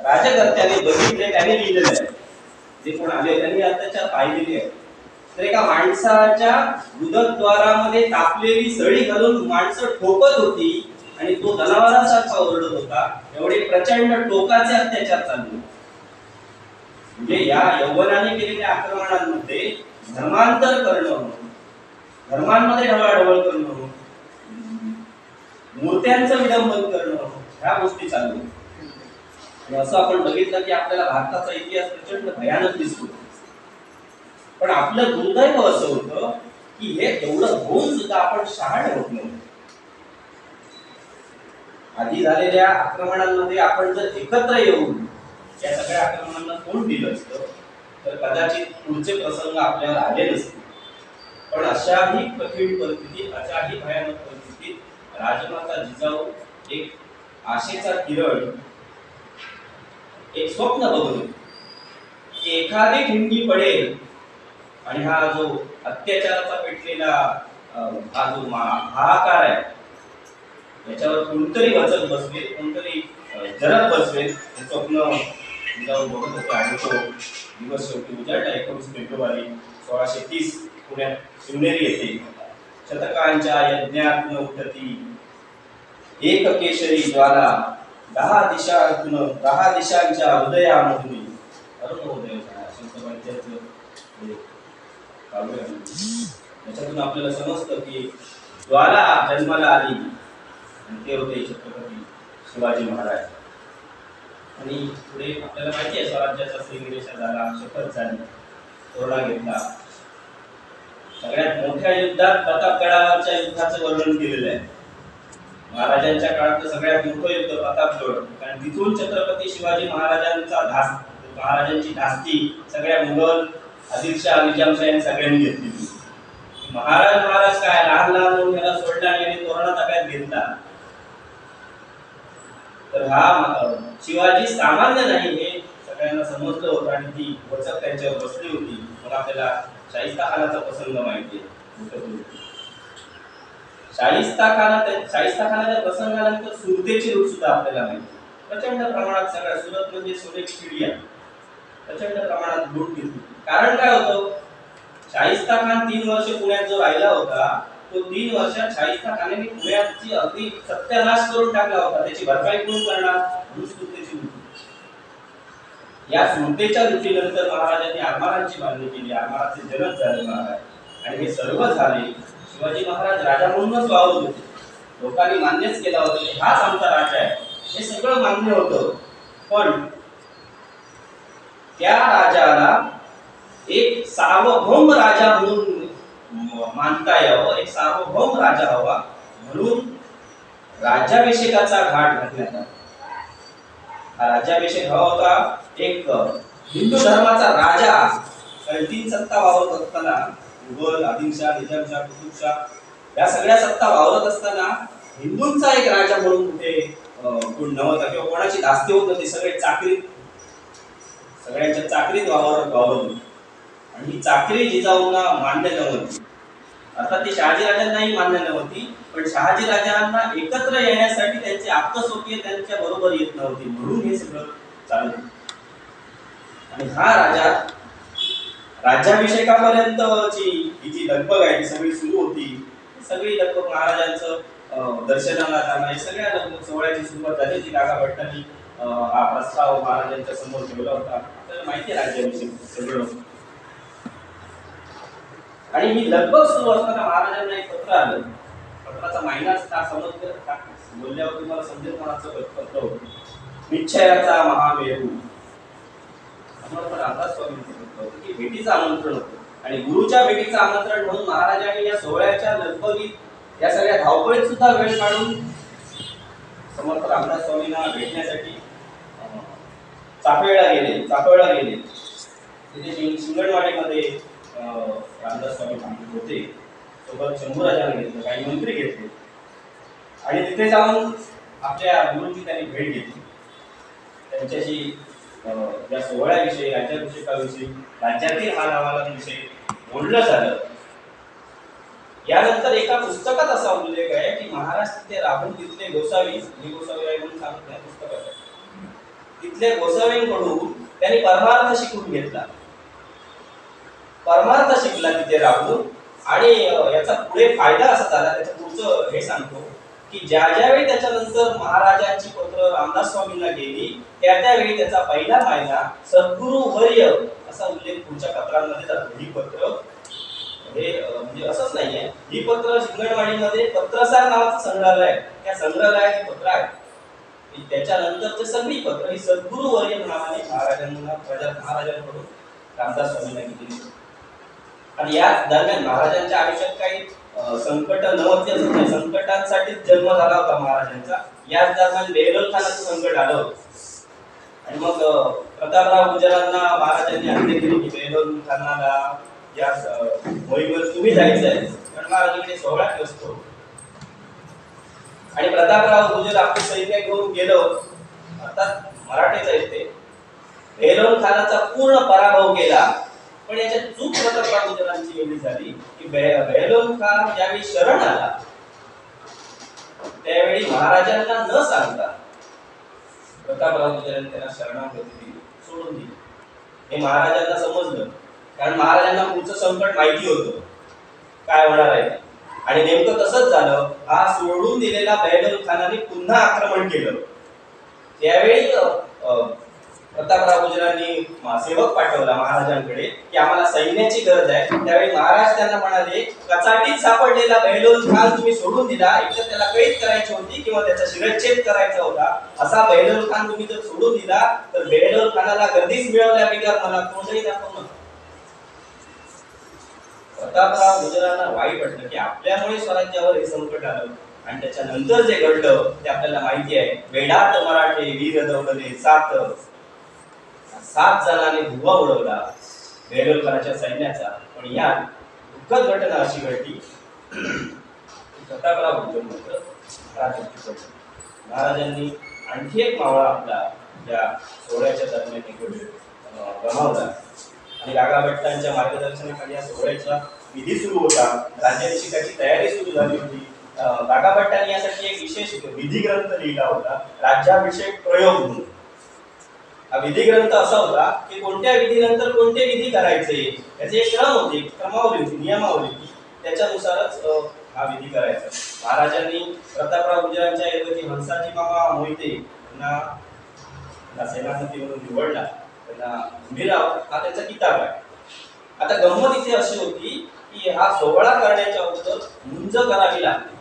राजकर्त्याने बघितले, त्याने लिहिलेलं आहे. जे कोण आले त्यांनी अत्याचार पाहिलेले आहे. तर एका माणसाच्या गुदद्वारामध्ये तापलेली सळी घालून माणसं ठोकत होती आणि तो जनावरांसारखा ओरडत होता. एवढे प्रचंड टोकाचे अत्याचार चालू. म्हणजे या यौवनाने केलेल्या आक्रमणांमध्ये धर्मांतर करणं, धर्मांमध्ये ढवळाढवळ करणं, मूर्त्यांचं विडंबन करणं, ह्या गोष्टी चालू. आणि असं आपण बघितलं की आपल्याला भारताचा इतिहास प्रचंड भयानक दिसतो. पण आपलं दुर्दैव असं होतं की हे एवढं होऊन सुद्धा आपण शहाणे होत नव्हतो. आधी झालेल्या आक्रमणांमध्ये आपण जर एकत्र येऊन या सगळ्या आक्रमणांना तोंड दिलं असतं तर कदाचित पुढचे प्रसंग आपल्याला आले नसते. पण अशाही कठीण परिस्थितीत, अशाही भयानक परिस्थितीत राजमाता जिजाऊ एक आशेचा किरण, एक स्वप्न बघून की एखादी ठिणगी पडेल आणि हा जो अत्याचाराचा पेटलेला हा जो हाहाकार आहे याच्यावर कोणतरी वचक बसवेल, कोणतरी जरब बसवेल, हे स्वप्न जिजाऊ बघत होते. आणि तो दिवस शेवटी उजाडला. 19 फेब्रुवारी 1630 पुण्यात शिवनेरी येथे शतकांच्या यज्ञातून उठती एक केशरी ज्वाला, 10 दिशांच्या हृदयामधून अरुणोदय झाला. त्याच्यातून आपल्याला समजतं की ज्वाला जन्माला आली आणि ते होते छत्रपती शिवाजी महाराज. आणि पुढे आपल्याला माहिती आहे स्वराज्याचा श्रीनिवेश झाला, शपथ झाली, तोरणा घेतला. सगळ्यात मोठ्या युद्धात प्रतापगडावरच्या युद्धाचं वर्णन केलेलं आहे. महाराजांच्या काळात सगळ्यात मोठं युद्ध प्रतापगड, कारण तिथून छत्रपती शिवाजी महाराजांची धास्ती सगळ्या मुघल आदिलशाह निजामशाही सगळ्यांनी घेतली. महाराज काय लहान म्हणून याला सोडला आणि तोरणा ताब्यात घेतला. तर हा शिवाजी सामान्य नाही हे सगळ्यांना समजलं होतं आणि ती वचक त्यांच्यावर बसली होती. मग आपल्याला शाहिस्ता खानाचा प्रसंग माहिती आहे. शाहिस्ता खानाच्या प्रसंगानंतर सुरतेची लूट सुद्धा आपल्याला माहिती. प्रचंड प्रमाणात सगळ्या सुरत म्हणजे सोनेची चिडिया, प्रचंड प्रमाणात लूट घेतली. कारण काय होतं, शाहिस्ता खान 3 वर्ष पुण्यात जो राहिला होता तो 3 वर्षात शाहिस्ता खानाने पुण्याची अगदी सत्यानाश करून टाकला होता. त्याची भरपाई कोण करणार, म्हणून सुरतेची लूट. या सुरतेच्या लुटीनंतर महाराजांनी आरमारांची बांधणी केली, आरमाराचे जनक झाले महाराज. आणि हे सर्व झाले शिवाजी महाराज राजा म्हणूनच वावरत होते. लोकांनी मान्यच केला होता की हाच आमचा राजा आहे, हे सगळं मान्य होतं. पण त्या राजाला एक सार्वभौम राजा म्हणून मानता यावं, एक सार्वभौम राजा हवा, म्हणून राज्याभिषेकाचा घाट घातला. हा राज्याभिषेक हवा होता एक हिंदू धर्माचा राजा. कारण 3 सत्ता वावरत असताना, मुघल, आदिलशाह, निजामशाह, कुतुबशाह या सगळ्या सत्ता वावरत असताना हिंदूंचा एक राजा म्हणून कुठे कोण नव्हता किंवा कोणाची धास्ती होत होती. सगळ्यांच्या चाकरीत वावरत होती. आणि ही चाकरी जिजाऊंना मान्य नव्हती. अर्थात ती शहाजीराजांनाही मान्य नव्हती, पण शहाजीराजांना एकत्र येण्यासाठी त्यांचे आप्तस्वकीय त्यांच्या बरोबर येत नव्हती, म्हणून हे सगळं चालू. आणि हा राजा राज्याभिषेकापर्यंतची ही जी लगबग आहे ती सगळी सुरू होती. सगळी लगबग महाराजांचं दर्शनाला जाणं, हे सगळ्या लगबग सोहळ्याची सुरुवात झाली. ती नागा भट्टांनी हा प्रस्ताव महाराजांच्या समोर ठेवला होता. आपल्याला माहिती आहे राज्याभिषेक सगळं. आणि ही लगबग सुरू असताना महाराजांना एक पत्र आलं. पत्राचा महिनाच का समजलं बोलल्यावर तुम्हाला समजेल कोणाचं पत्र होतं. निश्चयाचा महामेरू की भेटीचं आमंत्रण होतं. आणि गुरुच्या भेटीचं आमंत्रण म्हणून महाराजांनी या सोहळ्याच्या लगबगीत, या सगळ्या धावपळीत सुद्धा वेळ काढून समर्थ रामदास स्वामींना भेटण्यासाठी चाफेळला गेले. तिथे शिंगणवाडीमध्ये रामदास स्वामी थांबले होते. सोबत शंभूराजांना घेतलं, काही मंत्री घेतले आणि तिथे जाऊन आपल्या गुरुंची त्यांनी भेट घेतली. त्यांच्याशी या सोहळ्याविषयी, राज्याभिषेकाविषयी, राज्यातील हाल अहवालांविषयी बोलणं झालं. यानंतर एका पुस्तकात असा उल्लेख आहे की महाराज तिथे राहून तिथले गोसावी म्हणून सांगत नाही पुस्तकात, तिथले तिथल्या गोसाव्यांकडून त्यांनी परमार्थ शिकून घेतला. परमार्थ शिकला तिथे राहून. आणि याचा पुढे फायदा असा झाला, त्याचं पुढचं हे सांगतो की ज्यावेळी त्याच्यानंतर महाराजांची पत्र रामदास स्वामींना गेली त्यावेळी त्याचा पहिला फायदा सद्गुरु वर्य असा उल्लेख पुढच्या पत्रांमध्ये जातो. ही पत्र हे म्हणजे असंच नाहीये, ही पत्र शिंगणवाडीमध्ये पत्रसार नावाचं संग्रहालय आहे, त्या संग्रहालयात ही पत्र आहे. त्याच्यानंतरची सगळी पत्र ही सद्गुरु वर्य नावाने महाराजांकडून रामदास स्वामींना गेली. आणि या दरम्यान महाराजांच्या आयुष्यात काही संकट नव्हते, संकटांसाठी जन्म झाला होता महाराजांचा. याच दरम्यान बेहलोल खानाचं संकट आलं होतं. आणि मग प्रतापराव गुजरांना महाराजांनी आज्ञा दिली की बेहलोल खानाला या मोहीमेवर तुम्ही जायचंय, कारण महाराजांकडे 16 व्यस्त होते. आणि प्रतापराव गुजर आपले सैन्य घेऊन गेलो, अर्थात मराठेच आहेत ते. बेहलोल खानाचा पूर्ण पराभव केला. पण याच्यात चूक प्रतापराव गुजरांची एवढी झाली की बेहलोल खान ज्यावेळी शरण आला त्यावेळी महाराजांना न सांगता प्रतापराव गुजरांनी त्यांना शरणागती दिली, सोडून दिली. हे महाराजांना समजलं, कारण महाराजांना पुढचं संकट माहिती होतं काय होणार आहे. आणि नेमकं तसंच झालं. हा सोडून दिलेला बेहलोल खानाने पुन्हा आक्रमण केलं. त्यावेळी प्रतापराव गुजरांनी सेवक पाठवला महाराजांकडे की आम्हाला सैन्याची गरज आहे. त्यावेळी महाराज त्यांना म्हणाले, कचाटीत सापडलेला बेहलोल खान तुम्ही सोडून दिला, एकतर त्याला कैद करायची होती किंवा त्याचा शिरच्छेद करायचा होता. असा बेहलोल खान तुम्ही जर सोडून दिला तर बेहलोल खानाला गर्दीच मिळवल्याबिगर मला कोणतंही दाखवणं. प्रतापराव गुजरांना वाईट वाटलं की आपल्यामुळे स्वराज्यावर हे संकट आलं. आणि त्याच्यानंतर जे घडलं ते आपल्याला माहिती आहे. वेडात मराठे वीर दौडले 7 जणांनी धुवा उडवला बेहलोल खानाच्या सैन्याचा. पण या दुःखद घटना अशी घडली प्रतापराव गुजर महाराजांनी आणखी एक मावळा आपला या सोहळ्याच्या दरम्यान गमावला. आणि रागा भट्टांच्या मार्गदर्शनाखाली या सोहळ्याचा विधी सुरू होता. राज्याभिषेकाची तयारी सुरू झाली होती. रागा भट्टांनी यासाठी एक विशेष विधी ग्रंथ लिहिला होता, राज्याभिषेक प्रयोग म्हणून. हा विधी ग्रंथ असा होता की कोणत्या विधीनंतर कोणते विधी करायचे याचे एक क्रम होते, क्रमावली होती, नियमावली होती. त्याच्यानुसारच हा विधी करायचा. महाराजांनी प्रतापराव गुजरांच्या ऐवजी हंसाजी मामा मोहिते यांना सेनापती म्हणून निवडला. त्यांना भिराव हा त्यांचा किताब आहे. आता गंमत इथे अशी होती की हा सोहळा करण्याच्या अगोदर मुंज करावी लागते.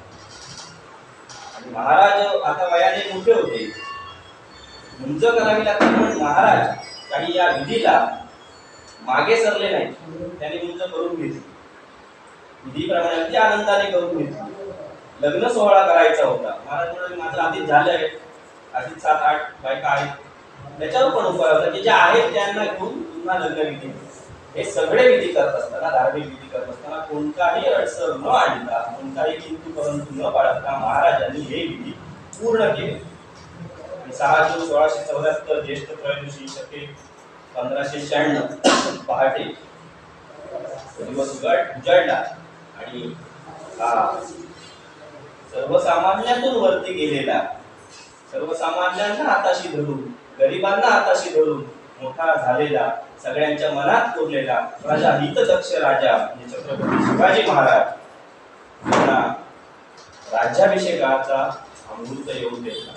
आणि महाराज आता वयाने मोठे होते, मुंज करावी लागते. पण महाराज काही या विधीला मागे सरले नाही, त्यांनी मुंज करून घेतली. विधीप्रमाणे अगदी आनंदाने करून घेतली. लग्न सोहळा करायचा होता. महाराज म्हणाले माझं आधीच झालंय, आधीच 7-8 बायका आहेत, त्याच्यावर पण उपाय होता की ज्या आहेत त्यांना घेऊन पुन्हा लग्न विधी. हे सगळे विधी करत असताना, धार्मिक विधी करत असताना कोणताही अडसर न आणता, कोणताही किंतु परंतु न बाळगता महाराजांनी हे विधी पूर्ण केले. 6 जून 1674 ज्येष्ठ त्रयोदशी शके 1596 पहाटे दिवस उजाडला. आणि सर्वसामान्यातून वरती गेलेला, सर्वसामान्यांना हाताशी धरून, गरिबांना हाताशी धरून मोठा झालेला, सगळ्यांच्या मनात कोरलेला प्रजाहित दक्ष राजा म्हणजे छत्रपती शिवाजी महाराज यांना राज्याभिषेकाचा अमृत येऊन देतला.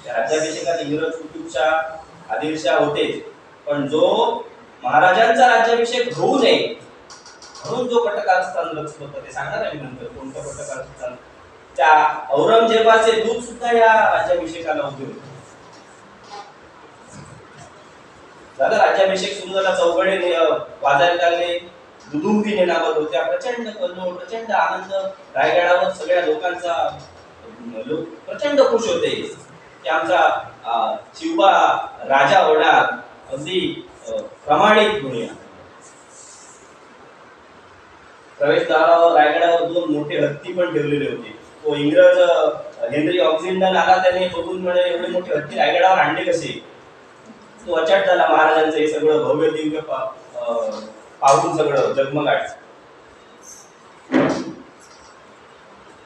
त्या राज्याभिषेकात इंग्रज कुतुबशा आदिलशाह होते, पण जो महाराजांचा राज्याभिषेक होऊ नये म्हणून जो कटकारस्थान रचलं होतं, ते सांगणार आहे नंतर कोणतं कटकारस्थान. त्या औरंगजेबाचे दूत सुद्धा या राज्याभिषेकाला उभे होते. झाला राज्याभिषेक सुरू झाला, चौघडे वाजायला लागले, दुदुंबी निनादत होत्या, प्रचंड कल्लोळ, प्रचंड आनंद. रायगडावर सगळ्या लोकांचा लोक प्रचंड खुश होते की आमचा शिवबा राजा होणार, अगदी प्रमाणित गुन्हे. प्रवेशद्वारावर रायगडावर 2 मोठे हत्ती पण ठेवलेले होते. तो इंग्रज हेनरी ऑक्झिंडन आला, त्याने बघून म्हणे एवढे मोठे हत्ती रायगडावर आणले कसे. तो अचाट झाला महाराजांचं हे सगळं भव्य दिव्य पाहून, सगळं जगमगाट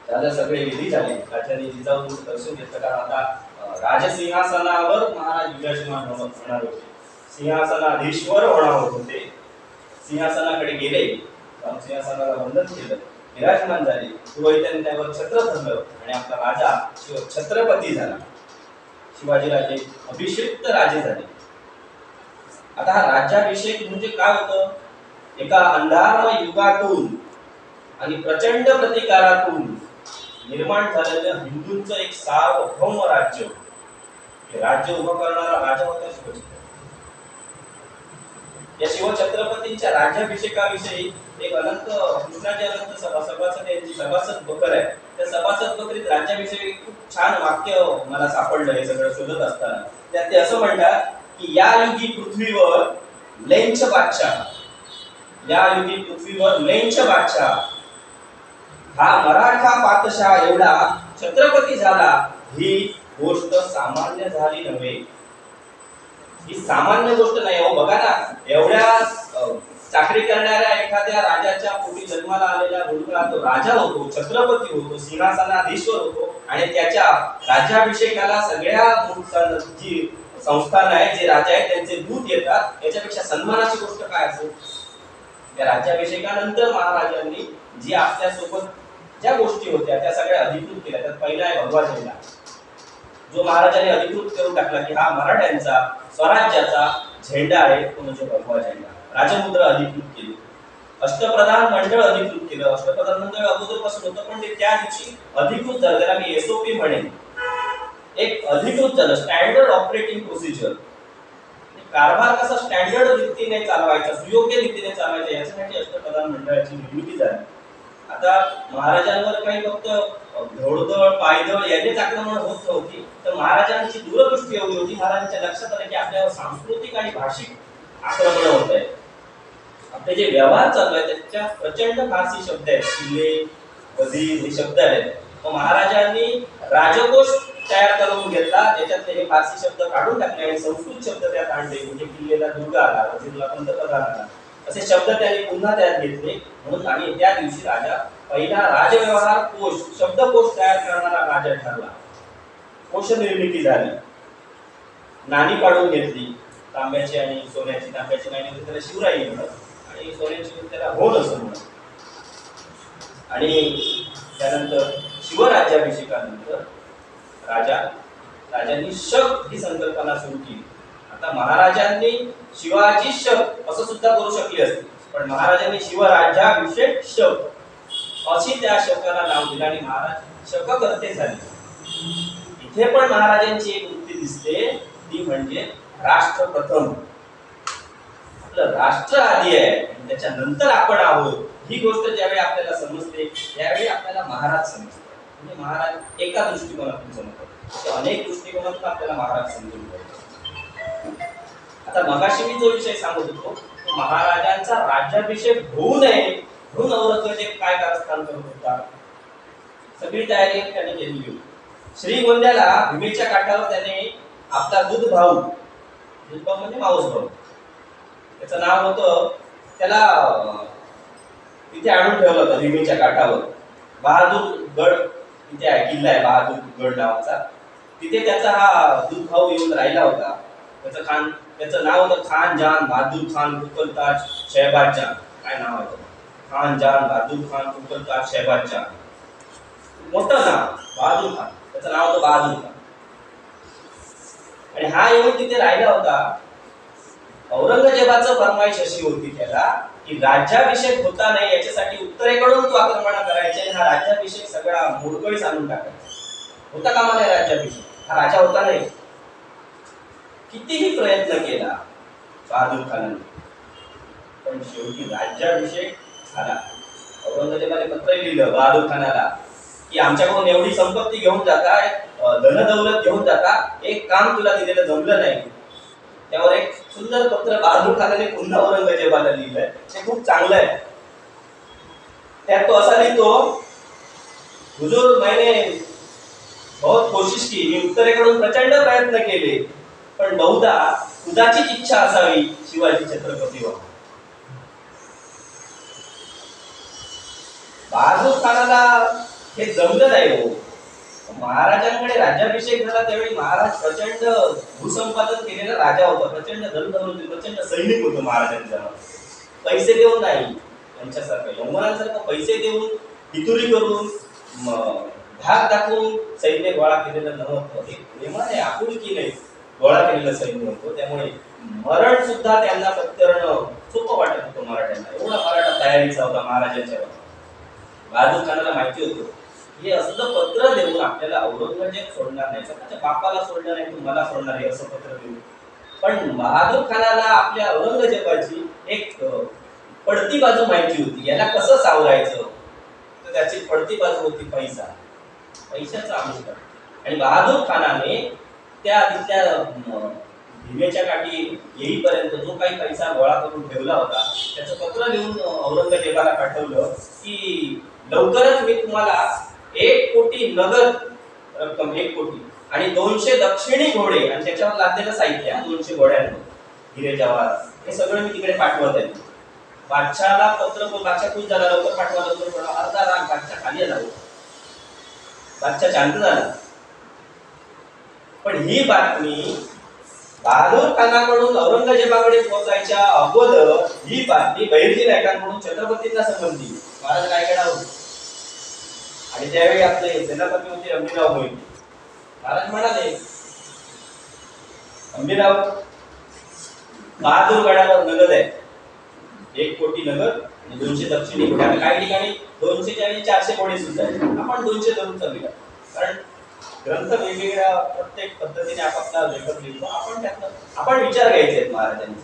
झालं. सगळे विधी झाले. राजांनी जिजाऊंचं दर्शन घेतलं, कारण आता राजसिंहासनावर महाराज विराजमान होणार होते, सिंहासनाधीश्वर होणार होते. सिंहासनाकडे गेले, सिंहासनाला वंदन केलं, विराजमान झाले, पुरोहितांनी त्यावर छत्र धरलं आणि आपला राजा छत्रपती झाला. शिवाजीराजे अभिषिक्त राजे झाले. आता हा राज्याभिषेक म्हणजे काय होतं? एका अंधारमय युगातून आणि प्रचंड प्रतिकारातून निर्माण झालेलं हिंदूंचं एक सार्वभौम राज्य, हे राज्य उभं करणारा राजा होता शिवाजी. या शिवछत्रपतींच्या राज्याभिषेकाविषयी एक कृष्णाजी अनंत सभासद यांची सभासद बकर आहे. त्या सभासद बकरीत राज्याभिषयी खूप छान वाक्य मला सापडलं हे सगळं शोधत असताना. त्यात ते असं म्हणतात की या युगी पृथ्वीवर लेंच बादशाह, या युगी पृथ्वीवर लेंच बादशाह हा मराठा पातशाह एवढा छत्रपती झाला, ही गोष्ट सामान्य झाली नव्हे. ही सामान्य गोष्ट नाही हो. बघा ना, एवढ्या चाकरी करणाऱ्या एखाद्या राजाच्या पोटी जन्माला आलेला मुलगा तो राजा होतो, छत्रपती होतो, सिंहासनाधीश्वर होतो आणि त्याच्या राज्याभिषेकाला सगळ्या जी संस्थान आहे, जे राजा आहेत त्यांचे दूत येतात. याच्यापेक्षा सन्मानाची गोष्ट काय असेल? त्या राज्याभिषेकानंतर महाराजांनी जी आपल्या सोबत ज्या गोष्टी होत्या त्या सगळ्या अधिकृत केल्या. त्यात पहिला आहे भगवा झेंडा, जो महाराजांनी अधिकृत करून टाकला की हा मराठ्यांचा स्वराज्याचा झेंडा आहे, तो म्हणजे भगवा झेंडा. राजमुद्रा अधिकृत केली. अष्टप्रधान मंडळ अधिकृत केलं. अष्टप्रधान मंडळ अगोदरपासून होतं, पण ते त्या दिवशी अधिकृत झालं. त्याला मी एसओपी म्हणेन, एक अधिकृत झालं, स्टँडर्ड ऑपरेटिंग प्रोसिजर. कारभार कसा स्टँडर्ड रीतीने चालवायचा, सुयोग्य रीतीने चालवायचा, याच्यासाठी अष्टप्रधान मंडळाची निर्मिती झाली. आता महाराजांवर काही फक्त घोडदळ पायदळ याचेच आक्रमण होत नव्हती, तर महाराजांची दूरदृष्टी एवढी होती. महाराजांच्या लक्षात आलं की आपल्यावर सांस्कृतिक आणि भाषिक आक्रमण होत आहे. आपले जे व्यवहार चालू आहे त्याच्या प्रचंड फारसी शब्द आहेत, किल्ले वजीर हे शब्द आहेत. मग महाराजांनी राजकोष तयार करून घेतला, त्याच्यातले हे फारसी शब्द काढून टाकले आणि संस्कृत शब्द त्यात आणले. म्हणजे किल्लेला दुर्गा आला, वजीरला पंतप्रधान आला, असे शब्द त्यांनी पुन्हा त्यात घेतले. म्हणून आणि त्या दिवशी राजा पहिला राजव्यवहार कोश, शब्दकोश तयार करणारा राजा ठरला. कोश निर्मिती झाली, नाणी काढून घेतली, तांब्याची आणि सोन्याची. तांब्याची नाणी होती त्याला शिवराई म्हणत आणि सोन्याची होती त्याला होल असं म्हणत. आणि त्यानंतर शिवराज्याभिषेकानंतर राजांनी शक ही संकल्पना सुरू केली. आता महाराजांनी शिवाजी शक असं सुद्धा करू शकले असते, पण महाराजांनी शिवराज्याभिषेक शक अशी त्या शकाला नाव दिलं आणि महाराज शककर्ते झाले. इथे पण महाराजांची एक वृत्ती दिसते, ती म्हणजे राष्ट्र प्रथम. आपलं राष्ट्र आधी आहे आणि त्याच्यानंतर आपण आहोत. ही गोष्ट ज्यावेळी आपल्याला समजते त्यावेळी आपल्याला महाराज समजतात. म्हणजे महाराज एका दृष्टिकोनातून समजतात, अनेक दृष्टिकोनातून आपल्याला महाराज समजून जातात. आता मगाशी मी जो विषय सांगत होतो, महाराजांचा राज्याभिषेक होऊ नये म्हणून औरंगजेब काय कारस्थान करत होता. सगळी तयारी त्याने केली होती. श्रीगोंद्याला भीमेच्या काठावर त्याने आपला दूध भाऊ म्हणजे माऊस भाऊ, त्याचं नाव होतं, त्याला तिथे आणून ठेवलं होतं भीमेच्या काठावर. बहादूर गड तिथे आहे, किल्ला आहे बहादूर गड नावाचा. तिथे त्याचा हा दूध भाऊ येऊन राहिला होता. त्याचं नाव होतं खान जान बहादूर खान तुकलताज शहबाज जान. काय नाव आहे? खान जान बहादूर खान तुकलताज शहबाज जान. मोठं नाव बहादूर खान, त्याचं नाव होतं बहादूर खान. आणि हा येऊन तिथे राहिला होता. औरंगजेबाचं फरमाईश अशी होती त्याला की राज्याभिषेक होता नाही याच्यासाठी उत्तरेकडून तू आक्रमण करायचे आणि हा राज्याभिषेक सगळा मोडकळीस आणून टाकायचा. होता कामा नाही राज्याभिषेक, हा राजा होता नाही. कितीही प्रयत्न केला बहादूर खानाने, पण शेवटी राज्याभिषेक झाला. औरंगजेबाने पत्र लिहिलं बहादूर खानाला की आमच्याकडून एवढी संपत्ती घेऊन जाता, धनदौलत घेऊन जाता, एक काम तुला दिलेलं जमलं नाही. त्यावर एक सुंदर पत्र बहादूर खानाने पुन्हा औरंगजेबाला लिहिलंय. ते खूप चांगलं आहे. त्यात तो असा लिहितो, हुजूर मैंने बहुत कोशिश की, मी उत्तरेकडून प्रचंड प्रयत्न केले, पण बहुधा खुदाचीच इच्छा असावी शिवाजी छत्रपती व्हावा. बहादूर खानाला हे जमलं नाही हो. महाराजांकडे राज्याभिषेक झाला त्यावेळी महाराज प्रचंड भूसंपादन केलेला राजा होता, प्रचंड धनदौलती, प्रचंड सैनिक होतं महाराजांच्या. पैसे देऊन नाही, त्यांच्यासारखं यवनांसारखं पैसे देऊन पितुरी करून भाग दाखवून सैन्य गोळा केलेलं नव्हतं. हे प्रेमाने आपुलकीने गोळा केलेलं सैन्य होतं. त्यामुळे मरण सुद्धा त्यांना पत्करणं सोपं वाटत होतं मराठ्यांना. एवढा मराठा तयारीचा होता महाराजांच्या. बहादूर खानाला माहिती होतं हे असलं पत्र देऊन आपल्याला औरंगजेब सोडणार नाही, स्वतःच्या बापाला सोडणार नाही, तुम्हाला सोडणार आहे असं पत्र देऊन. पण बहादूर खानाला आपल्या औरंगजेबाची एक पडती बाजू माहिती होती, याला कसं सावरायचं. तर त्याची पडती बाजू होती पैसा, पैशाचा आमिष. आणि बहादूर खानाने त्या तिथल्या भीमेच्या काठी येईपर्यंत जो काही पैसा गोळा करून ठेवला होता त्याचं पत्र लिहून औरंगजेबाला पाठवलं की लवकरच मी तुम्हाला 1 कोटी नगद रक्कम, 1 कोटी आणि 200 दक्षिणी घोडे आणि त्याच्यावर लादलेलं साहित्य, 200 घोड्यांवर हिरे जवाहरात, हे सगळं मी तिकडे पाठवत आहे. बादशाहला पत्र, बादशाह खुश झाला, लवकर पाठवा, लवकर पाठवा. अर्धा राग बादशाह खाली आला, बादशाह शांत झाला. पण ही बातमी बहादूर खानाकडून औरंगजेबाकडे पोहोचायच्या अगोदर ही बातमी बहिर्जी नायकांकडून छत्रपतींना संबंधी महाराज रायगडावर. आणि त्यावेळी आपले सेनापती होते अंबिराव मोहिते. महाराज म्हणाले, अंबिराव, बहादूर गडावर नगद आहे, 1 कोटी नगद आणि 200 दक्षिणी घोडे. काही ठिकाणी 200 आणि 400 घोडे सुद्धा आहेत. आपण 200 धरून चालूया, कारण ग्रंथ वेगवेगळ्या प्रत्येक पद्धतीने आपापला लेखक लिहितो. आपण विचार घ्यायचे आहेत महाराजांचे.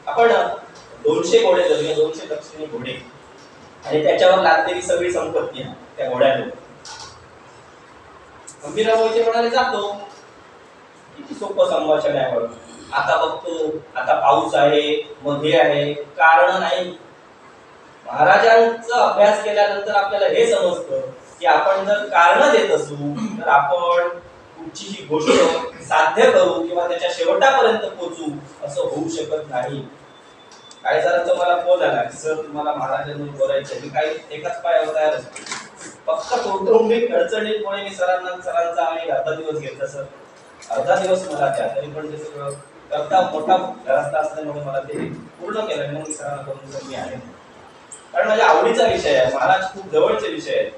आपण 200 घोडे धरूया, 200 दक्षिणी घोडे आणि त्याच्यावर लादलेली सगळी संपत्ती त्या घोड्यावर. अंबिराव मोहिते म्हणाले, जातो. किती सोपं संभाषण आहे. आता बघतो, आता पाऊस आहे, मग हे आहे, कारण नाही. महाराजांचा अभ्यास केल्यानंतर आपल्याला हे समजतं की आपण जर कारण देत असू तर आपण कुठचीही गोष्ट साध्य करू किंवा त्याच्या शेवटापर्यंत पोहोचू असं होऊ शकत नाही. काही जणांचा मला फोन आला की सर तुम्हाला महाराजांनी बोलायचं. मी काही एकाच पायावर तयार असतो, फक्त कौटुंबिक अडचणीमुळे मी सरांचा आणि अर्धा दिवस घेतला. सर अर्धा दिवस मला त्या तरी पण ते सगळं करता मोठा घरातला असल्यामुळे मला ते पूर्ण केलं. मग सरांना करून सर मी आहे, कारण माझ्या आवडीचा विषय आहे, महाराज खूप जवळचे विषय आहेत.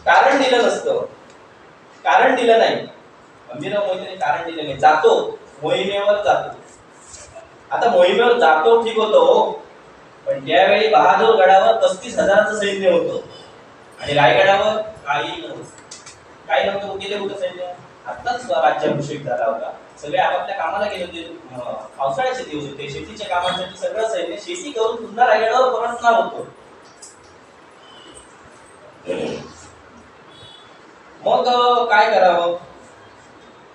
कारण दिलं नसतं, कारण दिलं नाही. अंबिराव मोहितेने कारण दिलं नाही. जातो, मोहिमेवर जातो. आता मोहिमेवर जातो ठीक होतो, पण त्यावेळी बहादूर गडावर 35,000चं सैन्य होतं आणि रायगडावर काही नव्हतं. काही नव्हतं. गेले होतं सैन्य. आत्ताच राज्याभिषेक झाला होता, सगळे आपापल्या कामाला गेले होते. पावसाळ्याचे दिवस होते, शेतीच्या कामासाठी सगळं सैन्य शेती करून पुन्हा रायगडावर परतणार होतं. मग काय करावं.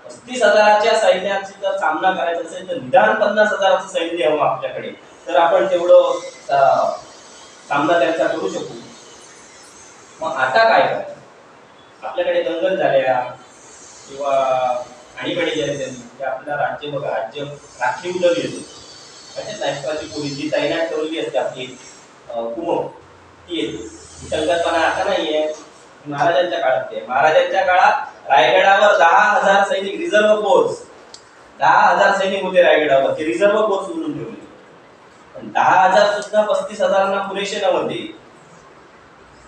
35,000च्या सैन्याचा जर सामना करायचा असेल तर निदान 50,000चं सैन्य हवं आपल्याकडे, तर आपण तेवढं सामना त्यांचा करू शकू. मग आता काय करायचं. आपल्याकडे दंगल झाल्या किंवा आणीबाणी झाली त्यांनी, आपलं राज्य बघा, राज्य राखीव दल येतो. म्हणजे राष्ट्राची पोलीस जी तैनात ठेवली असते आपली कुमक, ती येते. संकल्पना आता नाहीये, महाराजांच्या काळात आहे. महाराजांच्या काळात रायगडावर 10,000 सैनिक, रिझर्व्ह फोर्स 10,000 सैनिक होते रायगडावर, ते रिझर्व्ह फोर्स म्हणून ठेवले. पण 10,000 सुद्धा 35,000ना पुरेसे नव्हते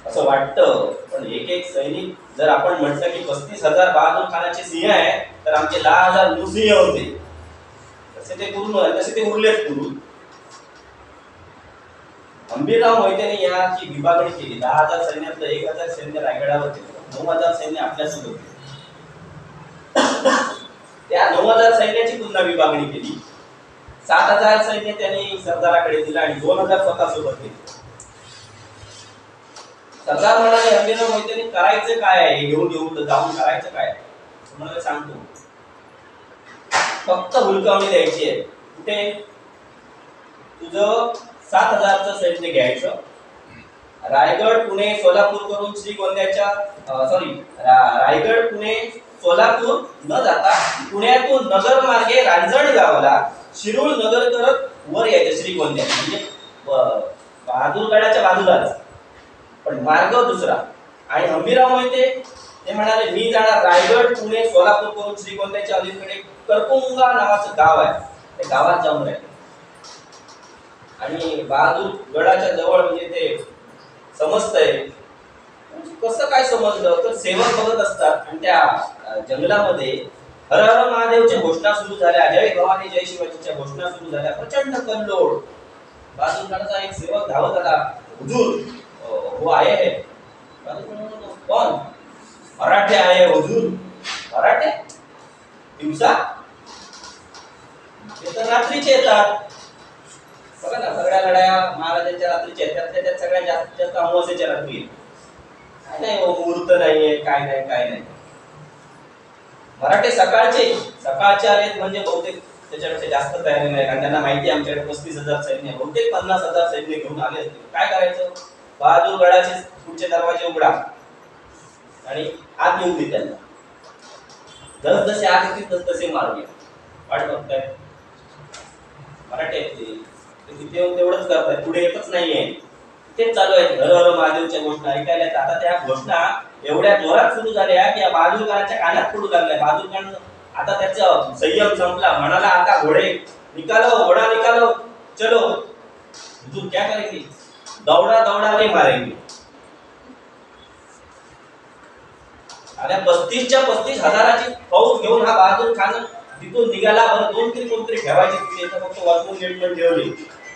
असं वाटतं. पण एक सैनिक जर आपण म्हटलं की 35,000 बहादूर खानाचे सिंह आहे तर आमचे 10,000 मुसिंह होते, तसे ते उरलेच पुरून. अंबिराव मोहितेने याची विभागणी केली. 10,000 सैन्यातलं 1,000 सैन्य रायगडावर ठेवलं, 9,000 सैन्य आपल्यासोबत होते. त्या 9,000 सैन्याची पुन्हा विभागणी केली. 7,000 सैन्य त्यांनी सरदाराकडे दिलं आणि 2,000 स्वतः सोबत घेतले. सरदार म्हणाले, अंबिराव मोहितेने करायचं काय आहे, घेऊन जाऊन करायचं काय. म्हणाले, सांगतो, फक्त हुलकावणी द्यायची आहे. कुठे. तुझं 7,000चं सैन्य घ्यायचं, रायगड पुणे सोलापूर करून रायगड पुणे सोलापूर न जाता पुण्यातून नगर मार्गे रांजणगावला शिरूळ नगर करत वर यायचं श्रीगोंद्यात. म्हणजे बहादूरगडाच्या बाजूलाच, पण मार्ग दुसरा. आणि हंबीरराव मोहिते ते म्हणाले मी जाणार रायगड पुणे सोलापूर करून श्रीगोंद्याच्या अलीकडे करकुंगा नावाचं गाव आहे, त्या गावात जाऊन राहिले. आणि बहादूर गडाच्या जवळ म्हणजे ते समजतंय. कसं काय समजलं तर सेवक बघत असतात आणि त्या जंगलामध्ये हर हर महादेवच्या घोषणा सुरू झाल्या, जय भवानी जय शिवाजीच्या घोषणा सुरू झाल्या. प्रचंड कल्लोळ. बहादूर गडाचा एक सेवक धावत आला, हुजूर वो आए है. कोण? मराठे आहे हुजूर. मराठे दिवसा? ते तर रात्रीचे येतात. बघा ना, सगळ्या लढाया महाराजांच्या रात्रीच्या आहेत, त्यात सगळ्यात जास्त अमावस्येच्या रात्री. काय नाही मुहूर्त नाहीये, काय नाही काय नाही. मराठे सकाळचे आलेत म्हणजे बहुतेक त्याच्यापेक्षा जास्त तयारी नाही, कारण त्यांना माहिती आहे आमच्याकडे 35,000 सैन्य, बहुतेक 50,000 सैन्य घेऊन आले असतील. काय करायचं? बहादूर गडाचे पुढचे दरवाजे उघडा आणि आत येऊ दे त्यांना. जसे आत येतील तसे मार्ग वाट बघताय. मराठे तिथे येऊन तेवढंच करताय, पुढे येतच नाहीये. तेच चालू आहे हर हर महादेवच्या घोषणा ऐकायला. आता त्या घोषणा एवढ्या जोरात सुरू झाल्या की या बहादूर खानाच्या कानात पडू लागल्या. बहादूर खान आता त्याचा संयम संपला, म्हणाला आता घोडे निकालो, घोडा निकालो, चलो. हुजूर क्या करेंगे? दौड़ा दौड़ा नहीं मारेंगे. आणि 35,000ची फौज घेऊन हा बहादूर खान तिथून निघाला. बरं 2-3 कोणतरी ठेवायचे तिथे, फक्त वाचून गेट पण ठेवले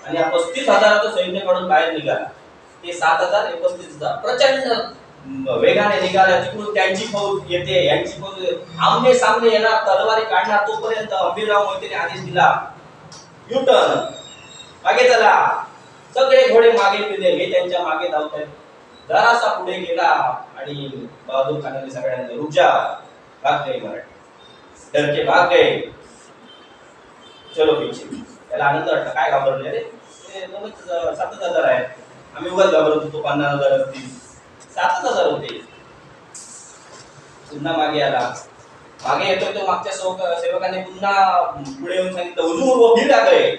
आणि या 35,000चं सैन्य काढून बाहेर निघाला. ते 7,000 हे 35,000 प्रचंड वेगाने निघाला. तिकडून त्यांची फौज येते, यांची फौज आमने सामने येणार, तलवारी काढणार. तोपर्यंत हंबीरराव मोहितेने आदेश दिला, युटर्न, मागे चला. सगळे घोडे मागे फिरले, हे त्यांच्या मागे धावत आहेत. जरासा पुढे गेला आणि बहादूर खानाने सगळ्यांना रुक जा, भाग गए मराठे, डर के भाग गए, चलो पीछे. त्याला आनंद वाटला. काय घाबरले रे, 7,000 आहेत, आम्ही उगाच घाबरत होतो 50,000 असतील, 7,000 होते. पुन्हा मागे आला. मागे येतोय तो मागच्या सेवकाने पुन्हा पुढे येऊन सांगितलं, हुजूर वो फिर आ गए.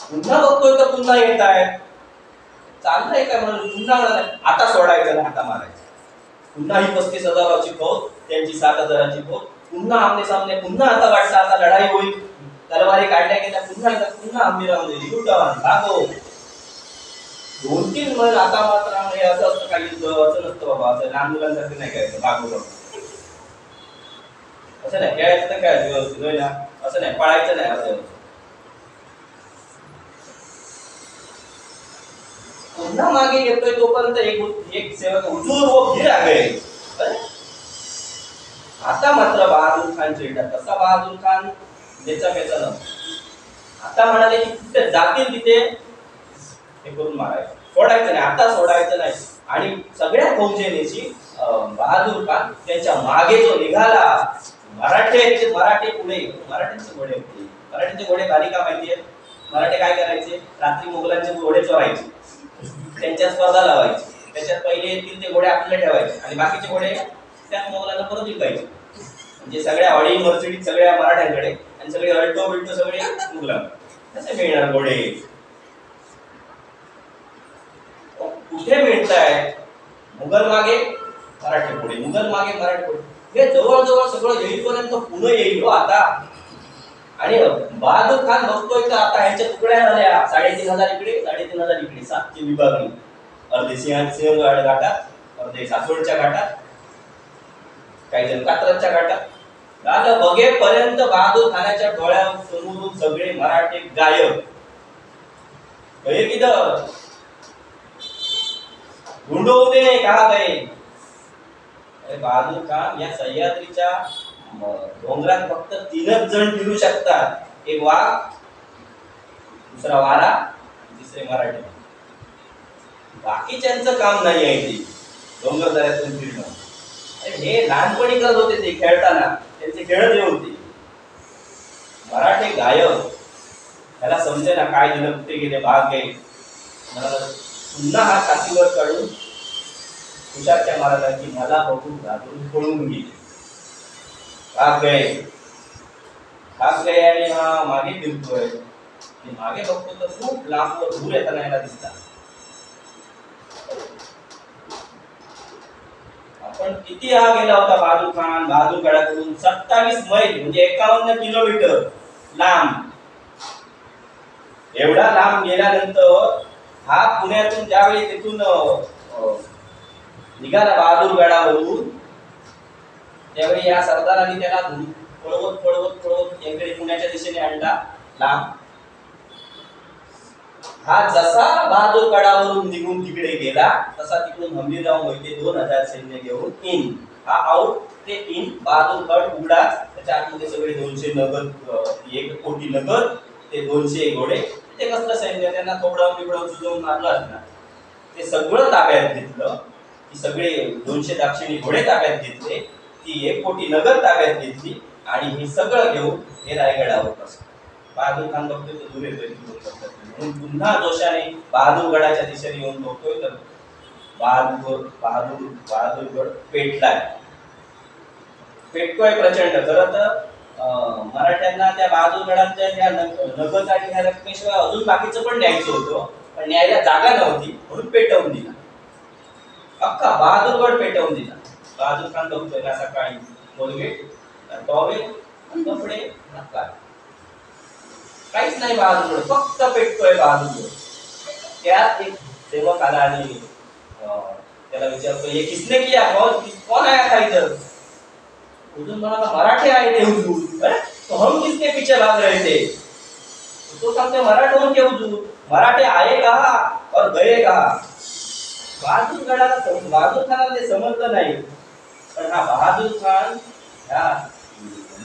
पुन्हा बघतोय तर पुन्हा येत आहे. चाललंय काय म्हणून पुन्हा म्हणाला आता सोडायचं नाही, आता मारायचं. पुन्हा ही 35,000ची फौज, त्यांची 7,000ची फौज. पुन्हा आमने सामने, पुन्हा आता वाटतं आता लढाई होईल. तलवारी काढल्या गेल्या, पुन्हा हंबीरराव युटर्न, भागो. 2-3 महिने आता मात्र हे असं असतं काही असं नसतं बाबा. असं लहान मुलांसारखं नाही करायचं, भागो असं नाही. खेळायचं तर खेळायचं व्यवस्थित, होय ना, असं नाही पळायचं नाही. असं पुन्हा मागे येतोय तोपर्यंत एक सेवक, हुजूर वो फिर आ गए. आता मात्र बहादूर खान चिडला. कसा बहादूर खान? ज्याचा पेचा न. आता म्हणाले की तिथे जातील तिथे हे करून मारायचं, सोडायचं नाही, आता सोडायचं नाही. आणि सगळ्या फौजेनेची बहादूर खान त्यांच्या मागे जो निघाला. मराठे पुढे, मराठ्यांचे घोडे होते. मराठ्यांचे घोडे भारी का माहितीये? मराठे काय करायचे? रात्री मुघलांचे घोडे चोरायचे, त्यांच्या स्पर्धा लावायची. त्याच्यात पहिले येतील ते घोडे आपल्याला ठेवायचे आणि बाकीचे घोडे त्याच मुघलांना परत विकायचे. म्हणजे सगळ्या ऑडी मर्सिडीज सगळ्या मराठ्यांकडे आणि सगळे अल्टो बिल्टो सगळे मुघलांकडे. कसे मिळणार घोडे? कुठे मिळताय? मुघल मागे मराठे पुढे, मुघल मागे मराठे पुढे. हे जवळजवळ सगळं येईपर्यंत पुणे येईल हो आता. आणि बहादूर खान बघतोय तर आता ह्यांच्या तुकड्या झाल्या. 3,500 इकडे, 3,500 इकडे, 7ची विभागणी. अर्धे सिंहगड घाटात, अर्धे सासवडच्या घाटात, काही जण कात्रजच्या घाटात. झालं बघेपर्यंत बहादूर खानाच्या डोळ्यासमोरून सगळे मराठे गायब. गए किधर? ढूंढो उन्हें, कहा गए? अरे बहादूर खान, या सह्याद्रीच्या डोंगरात फक्त 3च जण फिरू शकतात. एक वाघ, दुसरा वारा, तिसरे मराठे. बाकीच्यांचं काम नाही आहे ते डोंगरदऱ्यातून फिरणं. हे लहानपणी करत होते ते खेळताना, त्यांचे खेळ जे होते. मराठे गायब. त्याला समजे ना काय झालं, कुठे गेले, भाग गे. पुन्हा हा छातीवर काढून तुषारच्या महाराजांची मला बघून घालून पळून गेले. भाग गए आणि हा मागे फिरतोय. मागे बघतो तर खूप लांबवर दूर येताना याला दिसतात. पण किती हा गेला होता बहादूर खान बहादूरगडाकडून 27 मैल म्हणजे 51 किलोमीटर लांब. एवढा लांब गेल्यानंतर हा पुण्यातून ज्यावेळी तिथून निघाला बहादूरगडावरून, त्यावेळी या सरदारांनी त्याला पळवत पळवत पळवत इकडे पुण्याच्या दिशेने आणला लांब. हा जसा बहादूरगडावरून निघून तिकडे गेला तसा तिकडून हंबीरराव मोहिते 2000 सैन्य घेऊन इन. हा आउट ते इन बहादूरगड उघडा. त्याच्या आतमध्ये सगळे 200 नगर, 1 कोटी नगर, ते 200 घोडे. ते कसलं सैन्य, त्यांना थोडं बिबडं जुजवून मारलं असणार. ते सगळं ताब्यात घेतलं. ती सगळे 200 दाक्षिणी घोडे ताब्यात घेतले, ती 1 कोटी नगर ताब्यात घेतली आणि हे सगळं घेऊन हे रायगडावर बसले. बहादूर खान बघतोय तर दूर येतोय म्हणून पुन्हा जोशाने बहादूरगडाच्या दिशेने येऊन बघतोय तर बहादूरगड पेटलाय. पेटतोय प्रचंड. खरं तर मराठ्यांना त्या बहादूरगडाच्या त्या नगद आणि ह्या रकमेशिवाय अजून बाकीचं पण न्यायचं होतं, पण न्यायला जागा नव्हती म्हणून पेटवून दिला. अख्खा बहादूरगड पेटवून दिला. बहादूर खान बघतोय ना सकाळी कोलगेट, टॉवेल, कपडे, काहीच नाही बहादूरगड, फक्त पेटतोय बहादूरगड. त्यात एक सेवक आला आणि त्याला विचारतो, हे किसने किया, कौन आया था इधर? हुजूर म्हणाला, मराठे आए थे हुजूर. तो हम किसके पीछे भाग रहे थे? तो सांगते, मराठों के हुजूर. मराठे आए कहा और गए कहा? बहादूर खानाला ते समजलं नाही. पण हा बहादूर खान ह्या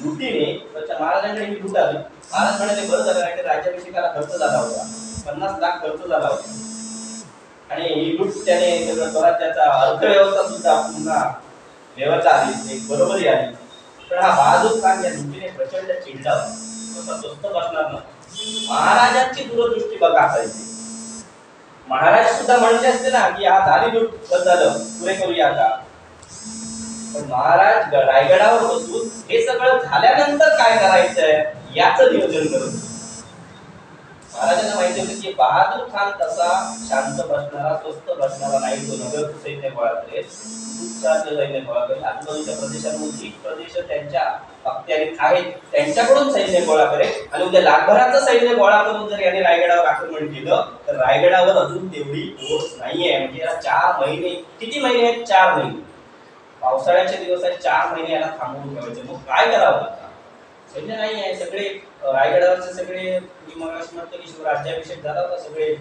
लुटीने त्याच्या महाराजांकडे ही लूट आली. महाराज म्हणाले, बरं झालं नाही तर राज्याभिषेकाला खर्च झाला होता, 50 लाख खर्च झाला होता. आणि ही लूट त्याने सगळं स्वराज्याचा अर्थव्यवस्था सुद्धा पुन्हा व्यवस्था आली, एक बरोबरी आली. पण हा बहादूर खान या लुटीने प्रचंड चिडला होता. स्वस्त बसणार ना. महाराजांची दूरदृष्टी बघा असायची. महाराज सुद्धा म्हणले असते ना की हा झाली लूट, बस झालं, पुरे करूया आता. पण महाराज रायगडावर बसून हे सगळं झाल्यानंतर काय करायचंय याचं नियोजन करत. महाराजांना माहिती होतं की बहादूर खान तसा शांत बसणारा, स्वस्त बसणारा नाही. तो नगर सैन्य गोळा करेल, सैन्य गोळा करेल, आजूबाजूच्या प्रदेशांमध्ये प्रदेश त्यांच्या अखत्यारीत आहेत त्यांच्याकडून सैन्य गोळा करेल आणि उद्या लाखभराचं सैन्य गोळा करून जर याने रायगडावर आक्रमण केलं तर रायगडावर अजून तेवढी फोर्स नाहीये. म्हणजे 4 महिने, किती महिने आहेत? 4 महिने. पावसाळ्याचे दिवस आहेत, 4 महिने याला थांबवून ठेवायचे. मग काय करावं आता? सैन्य नाही आहे. सगळे रायगडावरचे सगळे, मी मगाशी म्हणतो की शिवराज्याभिषेक झाला होता, सगळे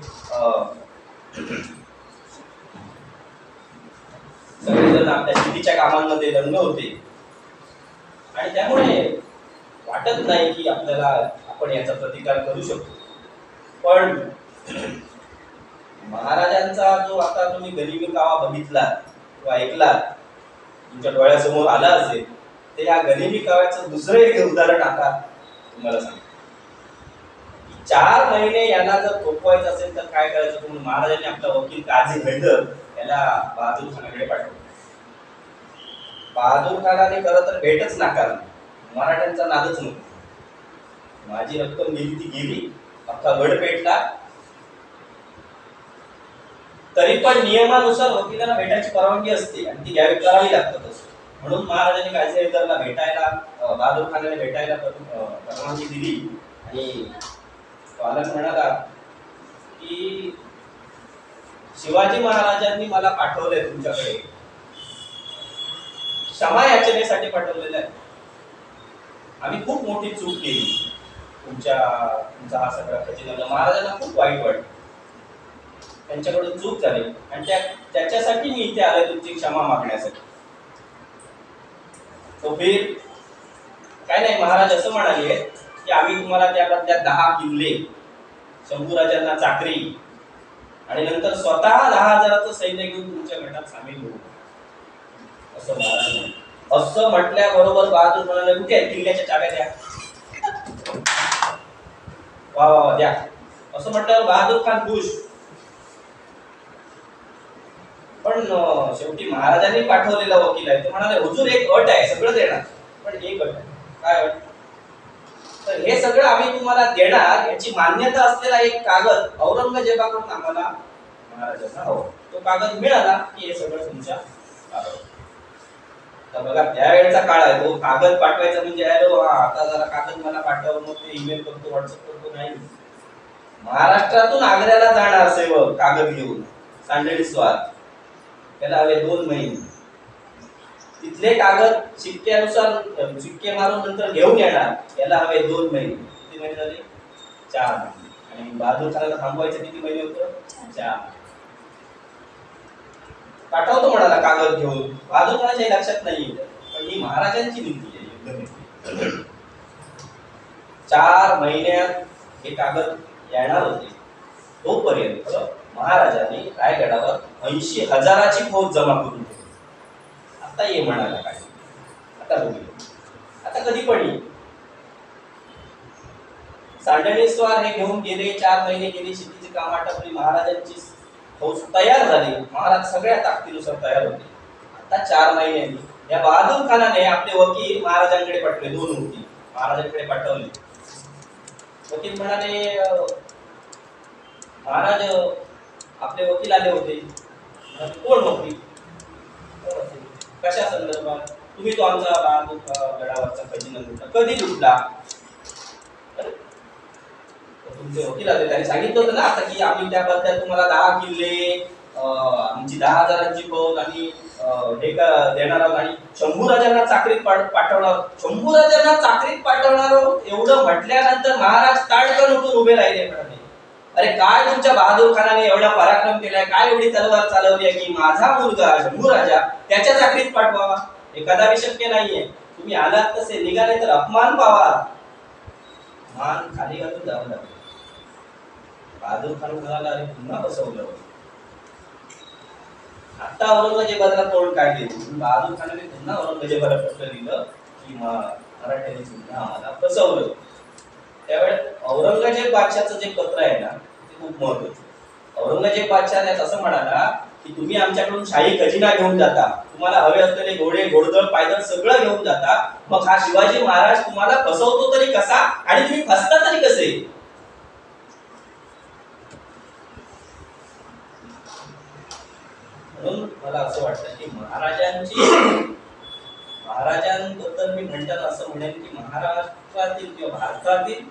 जण आपल्या शेतीच्या कामांमध्ये रंग होते आणि त्यामुळे वाटत नाही की आपल्याला आपण याचा प्रतिकार करू शकतो. पण महाराजांचा जो आता तुम्ही गनिमी कावा बघितला किंवा ऐकला, तुमच्या डोळ्यासमोर आला असेल, ते या गनिमी काव्याचं दुसरं एक उदाहरण आता तुम्हाला सांगतो. 4 महिने यांना जर थोपवायचं असेल तर काय करायचं? म्हणून महाराजांनी आपला वकील काझी हैदर याला बहादूर खानाकडे पाठवलं. बहादूर खानाने खरं तर भेटच नाकारली. मराठ्यांचा नादच नको, माझी रक्कम गेली ती गेली, अख्खा गड पेटला. तरी पण नियमानुसार वकिलांना भेटायची परवानगी असते आणि ती करावी लागतात. म्हणून महाराजांनी काझी हैदरला भेटायला, बहादूर खानाने भेटायला परवानगी दिली. आणि पालक म्हणाला की शिवाजी महाराजांनी मला पाठवलंय तुमच्याकडे, क्षमा याचनेसाठी पाठवलेलं आहे. आम्ही खूप मोठी चूक केली, तुमचा हा सगळा खजिना. महाराजांना खूप वाईट वाटलं, त्यांच्याकडून चूक झाली आणि त्याच्यासाठी मी इथे आलोय तुमची क्षमा मागण्यासाठी. तो फिर काय नाही, महाराज असं म्हणाले की आम्ही तुम्हाला त्याबद्दल 10 किल्ले, शंभूराजांना चाकरी आणि नंतर स्वतः 10,000चं सैन्य घेऊन तुमच्या गटात सामील होऊ, असं महाराज म्हणाले. असं म्हटल्याबरोबर बहादूर म्हणाले, कुठे आहे किल्ल्याच्या चाव्या द्या. वा वा द्या. असं म्हटल्यावर बहादूर खान खुश. पण शेवटी महाराजांनी पाठवलेला वकील आहे, ते म्हणाले, हुजूर एक अट आहे, सगळं देणार, पण एक अट आहे. काय अट? तर हे सगळं आम्ही तुम्हाला देणार, याची मान्यता असलेला एक कागद औरंगजेबाकडून आम्हाला महाराजांना हवा. तो कागद मिळाला की हे सगळं तुमच्या कागद. तर बघा त्यावेळेचा काळ आहे तो, कागद पाठवायचा म्हणजे हॅलो हा आता जरा कागद मला पाठव, मग ते ईमेल करतो व्हॉट्सअप करतो, नाही. महाराष्ट्रातून आग्र्याला जाणार सेवक कागद घेऊन सांडणी स्वार, त्याला हवे 2 महिने. तिथले कागद शिक्क्यानुसार शिक्के मारून नंतर घेऊन येणार, याला हवे 2 महिने. किती महिने झाले? 4 महिने. आणि बहादूर खानाला थांबवायचं किती महिने होतं? 4. पाठवतो म्हणाला कागद घेऊन, बहादूर खानाच्या लक्षात नाही, पण ही महाराजांची नीती आहे, युद्धनीती. 4 महिन्यात हे कागद येणार होते. तोपर्यंत महाराजांनी रायगडावर 80,000ची फौज जमा करून ठेवली. आता ये म्हणाला काय, आता बघूया आता कधी पण येईल. सांडणीस्वार हे घेऊन गेले, 4 महिने गेले, शेतीची कामं आटपली, महाराजांची फौज तयार झाली, महाराज सगळ्या ताकदीनुसार तयार होते. आता 4 महिन्यांनी या बहादूर खानाने आपले वकील महाराजांकडे पाठवले, 2 वकील महाराजांकडे पाठवले. वकील म्हणाले महाराज आपले वकील आले होते. कोण वकील? कशा संदर्भात? तुम्ही तो आमचा बहादूर गडावरचा खजिना लुटला, कधी लुटला? तुमचे वकील आले, त्यांनी सांगितलं होतं ना आता की आम्ही त्याबद्दल तुम्हाला 10 किल्ले, आमची 10,000ची फौज आणि हे का देणार आहोत, आणि शंभूराजांना चाकरीत पाठवणार. शंभूराजांना चाकरीत पाठवणार एवढं म्हटल्यानंतर महाराज ताडकन उठून उभे राहिले. म्हणाले अरे काय तुमच्या बहादूर खानाने एवढा पराक्रम केलाय, काय एवढी तलवार चालवली आहे की माझा मुलगा शंभूराजा त्याच्या चाकरीत पाठवावा? हे कदापि शक्य नाहीये. तुम्ही आलात तसे निघाले तर अपमान पावा. मान खाली घालून जावं लागेल. बहादूर खान म्हणाला अरे पुन्हा बसवलं. आता औरंगजेबाला तोंड काढले, बहादूर खानाने पुन्हा औरंगजेबाला पत्र दिलं की मराठ्यांनी पुन्हा आम्हाला बसवलं. त्यावेळेस औरंगजेब बादशाहचं जे पत्र आहे ना ते खूप महत्त्वाचं. औरंगजेब बादशाह असं म्हणाला की तुम्ही आमच्याकडून शाही खजिना घेऊन जाता, तुम्हाला हवे असलेले घोडे घोडदळ पायदळ सगळं घेऊन जाता, मग हा शिवाजी महाराज तुम्हाला फसवतो तरी कसा आणि तुम्ही फसता तरी कसे? म्हणून मला असं वाटतं की महाराजांबद्दल मी म्हणताना असं म्हणेन की महाराष्ट्रातील किंवा भारतातील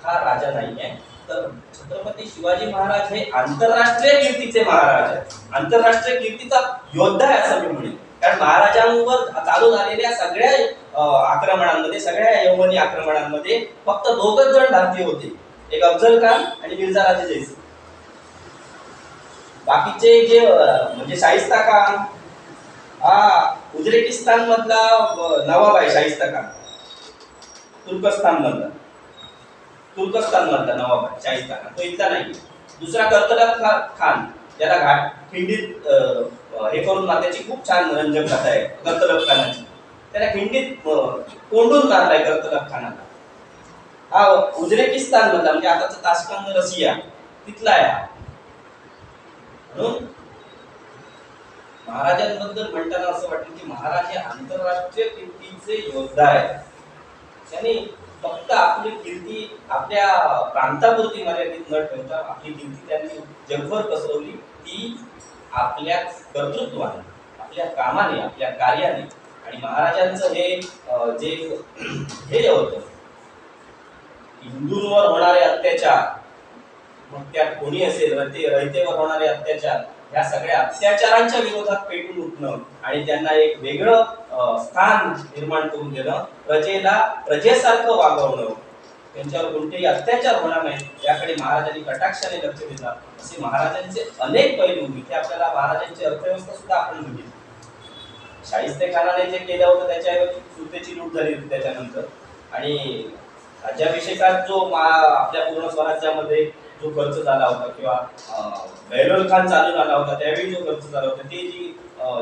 हा राजा नाही आहे, तर छत्रपती शिवाजी महाराज हे आंतरराष्ट्रीय कीर्तीचे महाराज आहेत, आंतरराष्ट्रीय कीर्तीचा योद्धा आहे असं मी म्हणेन. कारण महाराजांवर चालू झालेल्या सगळ्या आक्रमणांमध्ये, सगळ्या यवनी आक्रमणांमध्ये फक्त 2च जण भारतीय होते, एक अफजल खान आणि मिर्झा राजे जयसिंग. बाकीचे जे म्हणजे शाहिस्ता खान, उझबेकिस्तान मधला नवाब आहे शाहिस्ता खान, तुर्कस्तान मधला नवाब आहे शाहिस्ता खान, तो इथला नाही. दुसरा कर्तलब खान, ज्याला घाट खिंडीत हे करून त्याची खूप छान रंजक कथा आहे कर्तलब खानाची, त्याला खिंडीत कोंडून मारलाय कर्तलब खानाला. हा उझबेकिस्तान मधला म्हणजे आताचा ताश्कंद रशिया तिथला आहे. म्हणून महाराजांबद्दल म्हणताना असं वाटतं की महाराज हे आंतरराष्ट्रीय कीर्तीचे योद्धा आहेत. त्यांनी फक्त आपली कीर्ती आपल्या प्रांतापुरती मर्यादित न ठेवता आपली कीर्ती त्यांनी जगभर पसरवली. ती आपल्या कर्तृत्वाने, आपल्या कामाने, आपल्या कार्याने. आणि महाराजांचं हे जे होतं हिंदूंवर होणारे अत्याचार, मग त्यात कोणी असेल, रयतेवर होणारे अत्याचार, या सगळ्या अत्याचारांच्या विरोधात पेटून उठणं आणि त्यांना एक वेगळं स्थान निर्माण करून देणं, प्रजेसारखं वागवणं, त्यांच्यावर कोणतेही अत्याचार होणार नाहीत याकडे महाराजांनी कटाक्षाने लक्ष दिलं. असे महाराजांचे अनेक पैलू. इथे आपल्याला महाराजांची अर्थव्यवस्था सुद्धा आपण बघितली. शाहिस्ते खानाने जे केलं होतं त्याच्याऐवजी सुरतेची लूट झाली होती त्याच्यानंतर. आणि राज्याभिषेकात जो आपल्या पूर्ण स्वराज्यामध्ये जो खर्च झाला होता किंवा बेहलोल खान चालून आला होता त्यावेळी जो खर्च झाला होता, ते जी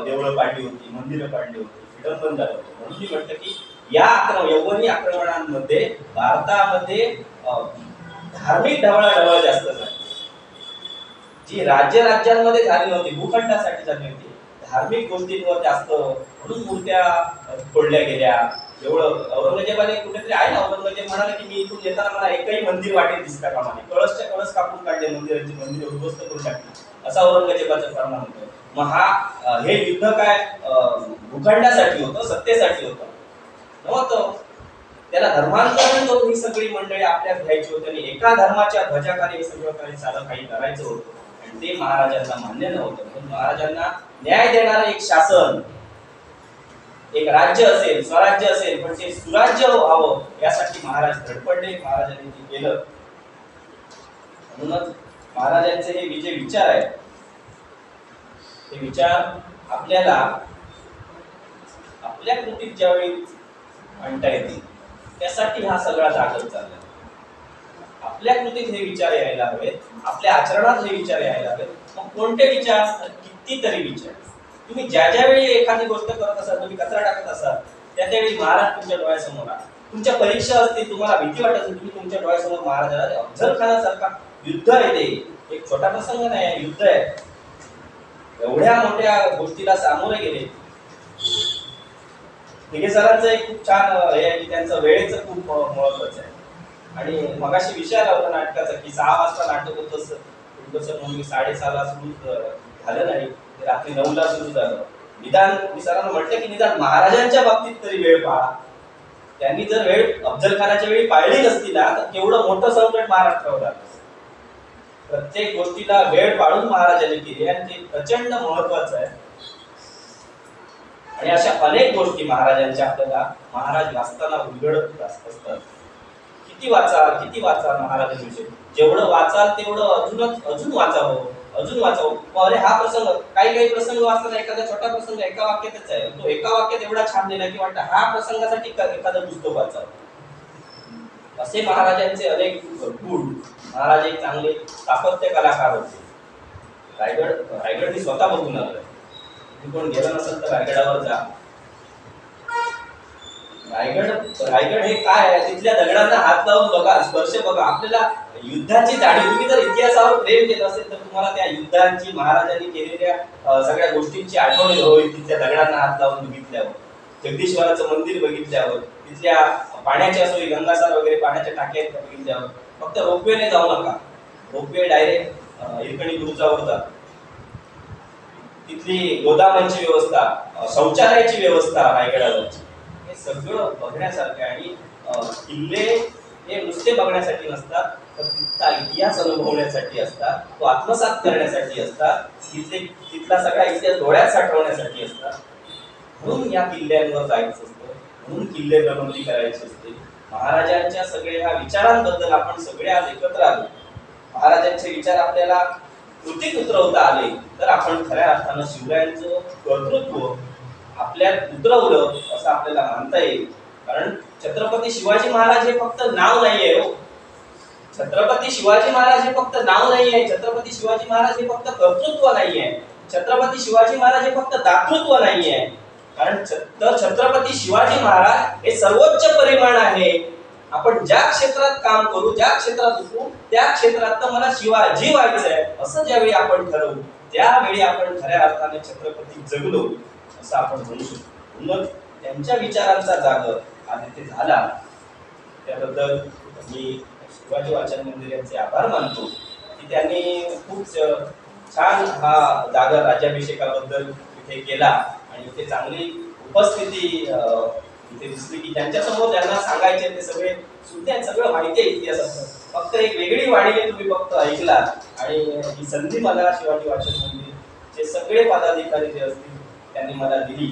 देवळं पाडली होती, मंदिरं पाडली होती, विडंबन झालं होतं. म्हणून मी म्हणतं की या यवनी आक्रमणांमध्ये भारतामध्ये धार्मिक ढवळाढवळ जास्त झाली, जी राज्यांमध्ये झाली नव्हती, भूखंडासाठी झाली होती. धार्मिक गोष्टींवर जास्त, म्हणून मूर्त्या फोडल्या गेल्या. एवढं औरंगजेबाने कुठेतरी आहे ना, औरंगजेब म्हणाले की मी इथून येताना मला एकही मंदिर वाटेल दिसता कामा नये. कळस कापून काढले, मंदिर उद्ध्वस्त करून टाकले. असा औरंगजेबाचं फरमान होतं. मग हे युद्ध काय भूखंडासाठी होतं, सत्तेसाठी होतं नव्हतं. त्याला धर्मांतरण करून ही सगळी मंडळी आपल्यात घ्यायची होती आणि एका धर्माच्या ध्वजाखाली हे सगळं काही करायचं होतं आणि ते महाराजांना मान्य नव्हतं. म्हणून महाराजांना न्याय देणारं एक शासन, एक राज्य असेल, स्वराज्य असेल, पण ते सुराज्य व्हावं यासाठी महाराज धडपडले. महाराजांनी ते केलं. म्हणूनच महाराजांचे हे जे विचार आहेत ते विचार आपल्याला आपल्या कृतीत ज्यावेळी आणता येतील त्यासाठी हा सगळा जागर चालला. आपल्या कृतीत हे विचार यायला हवेत, आपल्या आचरणात हे विचार यायला हवेत. मग कोणते विचार? कितीतरी विचार. तुम्ही ज्या वेळी एखादी गोष्ट करत असाल, तुम्ही कचरा टाकत असाल, त्यावेळी महाराज तुमच्या डोळ्यासमोर आहे. तुमच्या परीक्षा असतील, तुम्हाला भीती वाटत असेल, तुम्ही तुमच्या डोळ्यासमोर महाराजाला अफजल खानासारखा युद्ध आहे, ते एक छोटा प्रसंग नाही, युद्ध आहे. एवढ्या मोठ्या गोष्टीला सामोरे गेले. दिघे सरांचं एक खूप छान हे आहे की त्यांचं वेळेचं खूप महत्वाचं आहे. आणि मगाशी विषय आला होता नाटकाचा की 6 वाजता नाटक होतं, म्हणून 6:30ला सुरू झालं नाही, रात्री 9ला सुरू झालं. निदान मी सरांना म्हटलं की निदान महाराजांच्या बाबतीत तरी वेळ पाळा. त्यांनी जर वेळ अफजल खानाच्या वेळी पाळली नसती ना तर केवढं मोठं संकट महाराष्ट्रावर आलं. प्रत्येक गोष्टीला वेळ पाळून महाराजांनी केली आणि ते प्रचंड महत्वाचं आहे. आणि अशा अनेक गोष्टी महाराजांच्या आपल्याला महाराज वाचताना उलगडत असतात. किती वाचा महाराजांविषयी. जेवढं वाचाल तेवढं अजून वाचावं, अजून वाचावं. अरे हा प्रसंग, काही प्रसंग वाचताना एखादा छोटा प्रसंग एका वाक्यातच आहे, तो एका वाक्यात एवढा छान दिला की वाटतं हा प्रसंगासाठी एखादं पुस्तक वाचावं. असे महाराजांचे अनेक गुण. महाराज एक चांगले स्थापत्य कलाकार होते. रायगड मी स्वतः बघून आलोय. कोण गेलं नसेल तर रायगडावर जा. रायगड हे काय आहे? तिथल्या दगडांना हात लावून बघा, स्पर्श बघा. आपल्याला युद्धाची जाणीव, तुम्ही जर इतिहासावर प्रेम केलं असेल तर तुम्हाला त्या युद्धांची, महाराजांनी केलेल्या सगळ्या गोष्टींची आठवण होईल. तिथल्या दगडांना हात लावून बघितल्यावर, जगदीश्वराचं मंदिर बघितल्यावर, तिथल्या पाण्याच्या सोयी, गंगासार वगैरे पाण्याच्या टाक्या बघितल्यावर. फक्त रोपवेने जाऊ नका. रोपवे डायरेक्ट हिरकणी गुरुचावर जात. तिथली गोदामांची व्यवस्था, शौचालयाची व्यवस्था रायगडावरची, हे सगळं बघण्यासारखं आहे. आणि किल्ले हे नुसते बघण्यासाठी नसतात, तर तिथला इतिहास अनुभवण्यासाठी असतात, तो आत्मसात करण्यासाठी असतात, तिथला सगळा इतिहास डोळ्यात साठवण्यासाठी असतात. म्हणून या किल्ल्यांवर जायचं असतं, म्हणून किल्ले बनवणी करायची असते. महाराजांच्या सगळ्या विचारांबद्दल आपण सगळे आज एकत्र आलो. महाराजांचे विचार आपल्याला कृतीत उतरवता आले तर आपण खऱ्या अर्थानं शिवरायांचं कर्तृत्व आपल्यात उतरवलं असं आपल्याला मानता येईल. कारण छत्रपती शिवाजी महाराज हे फक्त नाव नाहीये हो. छत्रपती शिवाजी महाराज हे फक्त नाव नाहीये. छत्रपती शिवाजी महाराज हे फक्त कर्तृत्व नाहीये. छत्रपती शिवाजी महाराज हे फक्त दातृत्व नाहीये. कारण छत्रपती शिवाजी महाराज हे सर्वोच्च परिमाण आहे. आपण ज्या क्षेत्रात काम करू, ज्या क्षेत्रात उतरू, त्या क्षेत्रात मला शिवाजी व्हायचंय असं ज्यावेळी आपण ठरवू, त्यावेळी आपण खऱ्या अर्थाने छत्रपती जगलो असं आपण म्हणू शकतो. मग त्यांच्या विचारांचा जागर आज इथे झाला, त्याबद्दल मी शिवाजी वाचन मंदिर यांचे आभार मानतो की त्यांनी खूप छान हा जागर राज्याभिषेकाबद्दल इथे केला आणि इथे चांगली उपस्थिती इथे दिसली की त्यांच्यासमोर त्यांना सांगायचे ते सगळे सुद्धा सगळं माहिती आहे इतिहासाचं. फक्त एक वेगळी वाणीने तुम्ही फक्त ऐकला. आणि ही संधी मला शिवाजी वाचन मंदिरचे सगळे पदाधिकारी जे असतील त्यांनी मला दिली.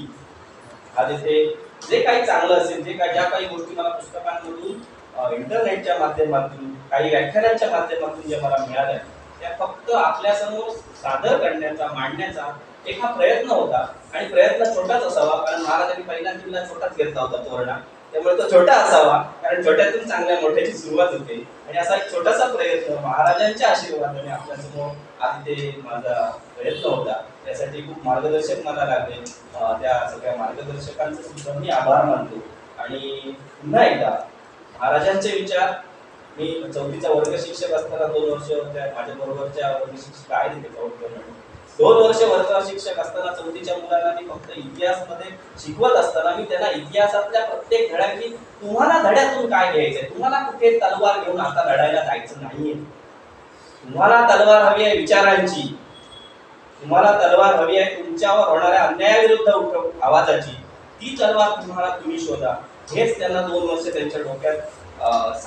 आज इथे जे काही चांगलं असेल, ज्या काही गोष्टी मला पुस्तकांमधून, इंटरनेटच्या माध्यमातून, काही व्याख्यानांच्या माध्यमातून ज्या मला मिळाल्या, त्या फक्त आपल्यासमोर सादर करण्याचा, मांडण्याचा एक हा प्रयत्न होता. आणि प्रयत्न छोटाच असावा, कारण महाराजांनी पहिला किल्ला छोटाच घेतला होता तोरणा, त्यामुळे तो छोटा असावा, कारण छोट्यातून चांगल्या मोठ्याची सुरुवात होते. आणि असा एक छोटासा प्रयत्न महाराजांच्या आशीर्वादाने आपल्यासमोर आज इथे माझा प्रयत्न होता. त्यासाठी खूप मार्गदर्शक मला लागले. त्या सगळ्या मार्गदर्शकांचे सुद्धा मी आभार मानतो. आणि पुन्हा एकदा महाराजांचे विचार, मी 4थीचा वर्ग शिक्षक असताना 2 वर्ष माझ्या बरोबरच्या वर्ग शिक्षक आहेत तिथे 2 वर्ष वर्ग शिक्षक असताना 4थीच्या मुलांना मी फक्त इतिहासमध्ये शिकवत असताना मी त्यांना इतिहासातल्या प्रत्येक धड्याची, तुम्हाला धड्यातून काय घ्यायचंय, तुम्हाला कुठे तलवार घेऊन आता लढायला जायचं नाहीये. तुम्हाला तलवार हवी आहे विचारांची. तुम्हाला तलवार हवी आहे तुमच्यावर होणाऱ्या अन्यायाविरुद्ध आवाजाची, ती तलवार तुम्ही शोधा. हेच त्यांना 2 वर्ष त्यांच्या डोक्यात